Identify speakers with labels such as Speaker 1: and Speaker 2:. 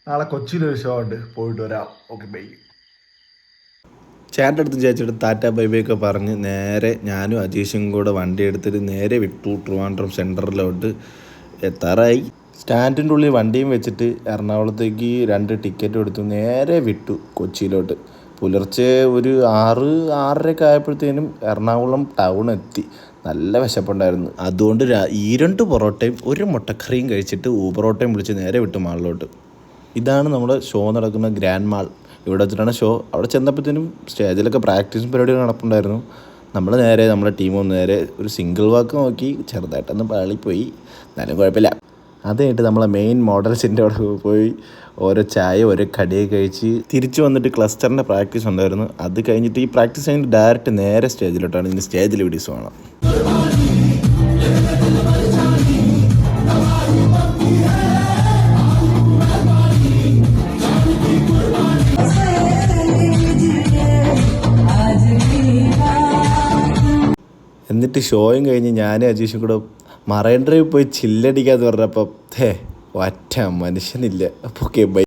Speaker 1: നാളെ കൊച്ചിയിലൊരു ഷോ ഉണ്ട്, പോയിട്ട് വരാം. Okay bye.
Speaker 2: ചേട്ടൻ്റെ അടുത്ത് ചേച്ചിയുടെ ടാറ്റ ബൈ ബൈ ഒക്കെ പറഞ്ഞ് നേരെ ഞാനും അജീഷും കൂടെ വണ്ടി എടുത്തിട്ട് നേരെ വിട്ടു ട്രിവാൻഡ്രം സെൻറ്ററിലോട്ട് എത്താറായി. സ്റ്റാൻഡിൻ്റെ ഉള്ളിൽ വണ്ടിയും വെച്ചിട്ട് എറണാകുളത്തേക്ക് 2 ടിക്കറ്റും എടുത്തു നേരെ വിട്ടു കൊച്ചിയിലോട്ട്. പുലർച്ചെ ഒരു 6-6:30 ആയപ്പോഴത്തേനും എറണാകുളം ടൗൺ എത്തി. നല്ല വിശപ്പുണ്ടായിരുന്നു. അതുകൊണ്ട് 2 പൊറോട്ടയും 1 മുട്ടക്കറിയും കഴിച്ചിട്ട് ഊബറോട്ടയും വിളിച്ച് നേരെ വിട്ടു മാളിലോട്ട്. ഇതാണ് നമ്മുടെ ഷോ നടക്കുന്ന ഗ്രാൻഡ് മാൾ. ഇവിടെ വെച്ചിട്ടാണ് ഷോ. അവിടെ ചെന്നപ്പോഴത്തേനും സ്റ്റേജിലൊക്കെ പ്രാക്ടീസും പരിപാടികൾ നടപ്പുണ്ടായിരുന്നു. നമ്മുടെ ടീം നേരെ ഒരു സിംഗിൾ വാക്ക് നോക്കി ചെറുതായിട്ടൊന്ന് പാളിപ്പോയി, എന്നാലും കുഴപ്പമില്ല. അത് കഴിഞ്ഞിട്ട് നമ്മളെ മെയിൻ മോഡൽസിൻ്റെ അവിടെ പോയി ഓരോ ചായ ഓരോ കടിയൊക്കെ കഴിച്ച് തിരിച്ചു വന്നിട്ട് ക്ലസ്റ്ററിൻ്റെ പ്രാക്ടീസ് ഉണ്ടായിരുന്നു. അത് കഴിഞ്ഞിട്ട് ഈ പ്രാക്ടീസ് കഴിഞ്ഞിട്ട് ഡയറക്റ്റ് നേരെ സ്റ്റേജിലോട്ടാണ്. ഇനി സ്റ്റേജിൽ വീഡിയോസ് വേണം. എന്നിട്ട് ഷോയും കഴിഞ്ഞ് ഞാനും അജീഷും കൂടെ മറൈൻ ഡ്രൈവ് പോയി ചില്ലടിക്കാന്ന് പറഞ്ഞപ്പോൾ ഒറ്റ മനുഷ്യനില്ല. അപ്പോൾ ഓക്കെ ബൈ.